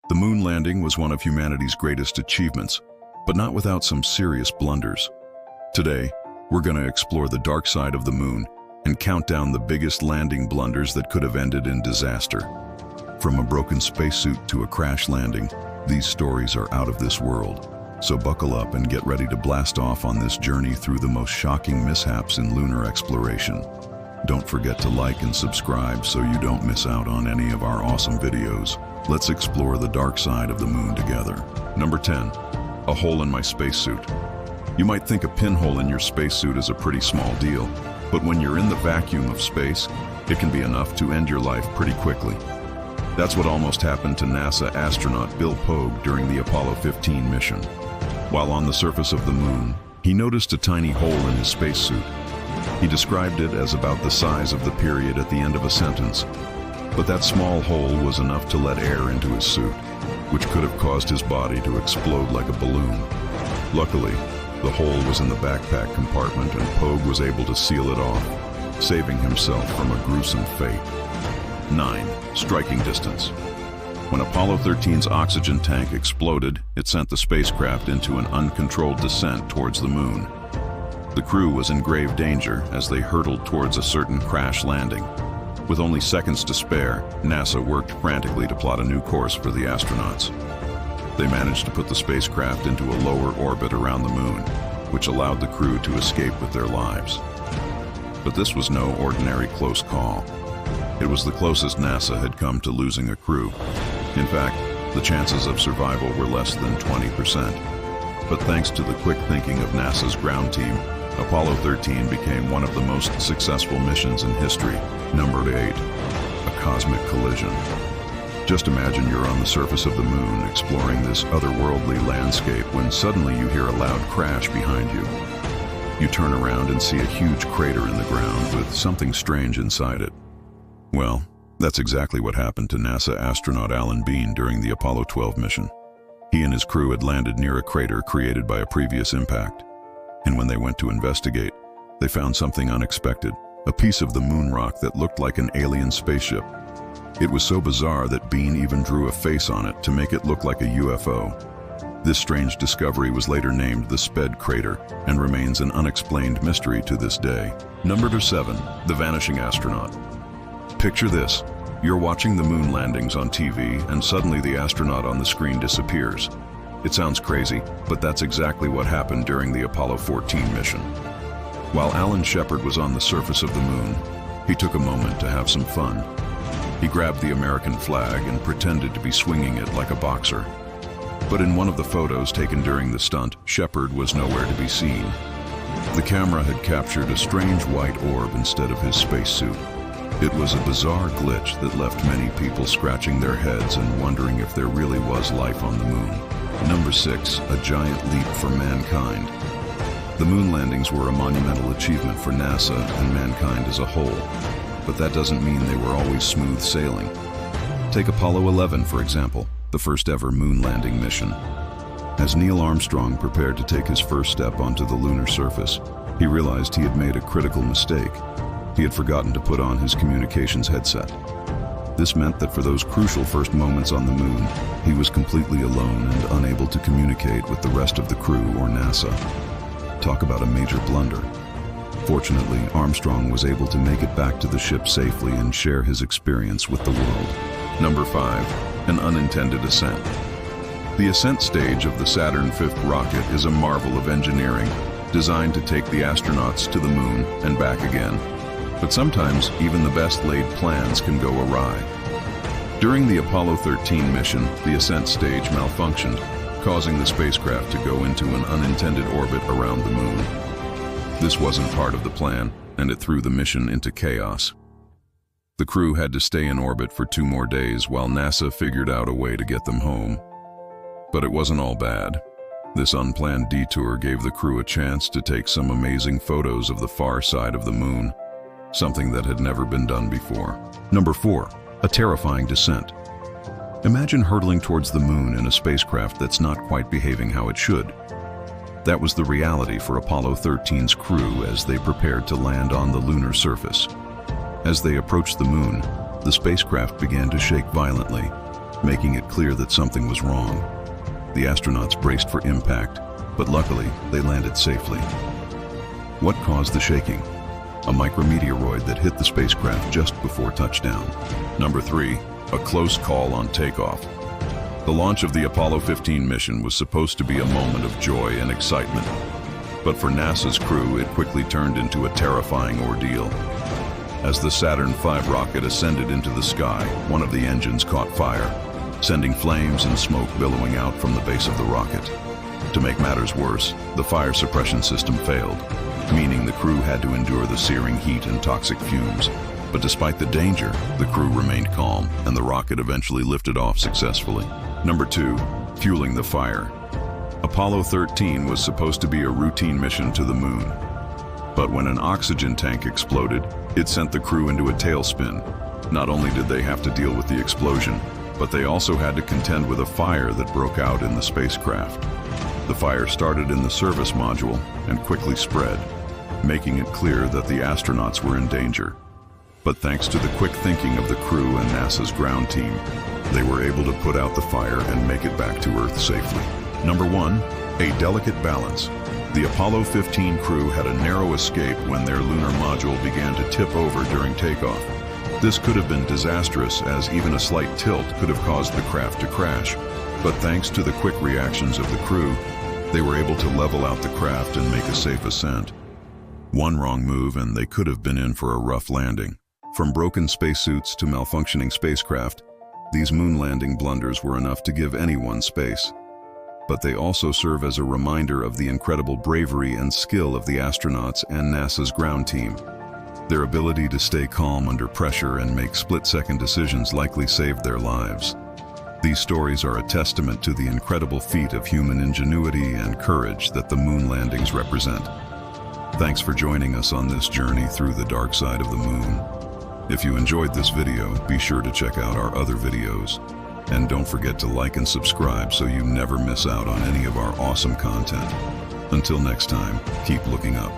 The moon landing was one of humanity's greatest achievements, but not without some serious blunders. Today, we're going to explore the dark side of the moon and count down the biggest landing blunders that could have ended in disaster. From a broken spacesuit to a crash landing, these stories are out of this world. So buckle up and get ready to blast off on this journey through the most shocking mishaps in lunar exploration. Don't forget to like and subscribe so you don't miss out on any of our awesome videos. Let's explore the dark side of the moon together. Number 10. A hole in my spacesuit. You might think a pinhole in your spacesuit is a pretty small deal, but when you're in the vacuum of space, it can be enough to end your life pretty quickly. That's what almost happened to NASA astronaut Bill Pogue during the Apollo 15 mission. While on the surface of the moon, he noticed a tiny hole in his spacesuit. He described it as about the size of the period at the end of a sentence, but that small hole was enough to let air into his suit, which could have caused his body to explode like a balloon. Luckily, the hole was in the backpack compartment and Pogue was able to seal it off, saving himself from a gruesome fate. 9. Striking distance. When Apollo 13's oxygen tank exploded, it sent the spacecraft into an uncontrolled descent towards the moon. The crew was in grave danger as they hurtled towards a certain crash landing. With only seconds to spare, NASA worked frantically to plot a new course for the astronauts. They managed to put the spacecraft into a lower orbit around the moon, which allowed the crew to escape with their lives. But this was no ordinary close call. It was the closest NASA had come to losing a crew. In fact, the chances of survival were less than 20%. But thanks to the quick thinking of NASA's ground team, Apollo 13 became one of the most successful missions in history. Number 8. A cosmic collision. Just imagine you're on the surface of the moon exploring this otherworldly landscape when suddenly you hear a loud crash behind you. You turn around and see a huge crater in the ground with something strange inside it. Well, that's exactly what happened to NASA astronaut Alan Bean during the Apollo 12 mission. He and his crew had landed near a crater created by a previous impact. And when they went to investigate, they found something unexpected, a piece of the moon rock that looked like an alien spaceship. It was so bizarre that Bean even drew a face on it to make it look like a UFO. This strange discovery was later named the Sped Crater and remains an unexplained mystery to this day. Number 7. The vanishing astronaut. Picture this. You're watching the moon landings on TV and suddenly the astronaut on the screen disappears. It sounds crazy, but that's exactly what happened during the Apollo 14 mission. While Alan Shepard was on the surface of the moon, he took a moment to have some fun. He grabbed the American flag and pretended to be swinging it like a boxer. But in one of the photos taken during the stunt, Shepard was nowhere to be seen. The camera had captured a strange white orb instead of his spacesuit. It was a bizarre glitch that left many people scratching their heads and wondering if there really was life on the moon. Number 6. A giant leap for mankind. The moon landings were a monumental achievement for NASA and mankind as a whole, but that doesn't mean they were always smooth sailing. Take Apollo 11, for example, the first ever moon landing mission. As Neil Armstrong prepared to take his first step onto the lunar surface, he realized he had made a critical mistake. He had forgotten to put on his communications headset. This meant that for those crucial first moments on the moon, he was completely alone and unable to communicate with the rest of the crew or NASA. Talk about a major blunder. Fortunately, Armstrong was able to make it back to the ship safely and share his experience with the world. Number 5. An unintended ascent. The ascent stage of the Saturn V rocket is a marvel of engineering, designed to take the astronauts to the moon and back again. But sometimes, even the best laid plans can go awry. During the Apollo 13 mission, the ascent stage malfunctioned, causing the spacecraft to go into an unintended orbit around the moon. This wasn't part of the plan, and it threw the mission into chaos. The crew had to stay in orbit for 2 more days while NASA figured out a way to get them home. But it wasn't all bad. This unplanned detour gave the crew a chance to take some amazing photos of the far side of the moon, something that had never been done before. Number 4. A terrifying descent. Imagine hurtling towards the moon in a spacecraft that's not quite behaving how it should. That was the reality for Apollo 13's crew as they prepared to land on the lunar surface. As they approached the moon, the spacecraft began to shake violently, making it clear that something was wrong. The astronauts braced for impact, but luckily they landed safely. What caused the shaking? A micrometeoroid that hit the spacecraft just before touchdown. Number 3, a close call on takeoff. The launch of the Apollo 15 mission was supposed to be a moment of joy and excitement, but for NASA's crew, it quickly turned into a terrifying ordeal. As the Saturn V rocket ascended into the sky, one of the engines caught fire, sending flames and smoke billowing out from the base of the rocket. To make matters worse, the fire suppression system failed, meaning the crew had to endure the searing heat and toxic fumes. But despite the danger, the crew remained calm, and the rocket eventually lifted off successfully. Number 2, fueling the fire. Apollo 13 was supposed to be a routine mission to the moon. But when an oxygen tank exploded, it sent the crew into a tailspin. Not only did they have to deal with the explosion, but they also had to contend with a fire that broke out in the spacecraft. The fire started in the service module and quickly spread, making it clear that the astronauts were in danger. But thanks to the quick thinking of the crew and NASA's ground team, they were able to put out the fire and make it back to Earth safely. Number 1, a delicate balance. The Apollo 15 crew had a narrow escape when their lunar module began to tip over during takeoff. This could have been disastrous, as even a slight tilt could have caused the craft to crash. But thanks to the quick reactions of the crew, they were able to level out the craft and make a safe ascent. One wrong move and they could have been in for a rough landing. From broken spacesuits to malfunctioning spacecraft, these moon landing blunders were enough to give anyone space. But they also serve as a reminder of the incredible bravery and skill of the astronauts and NASA's ground team. Their ability to stay calm under pressure and make split-second decisions likely saved their lives. These stories are a testament to the incredible feat of human ingenuity and courage that the moon landings represent. Thanks for joining us on this journey through the dark side of the moon. If you enjoyed this video, be sure to check out our other videos. And don't forget to like and subscribe so you never miss out on any of our awesome content. Until next time, keep looking up.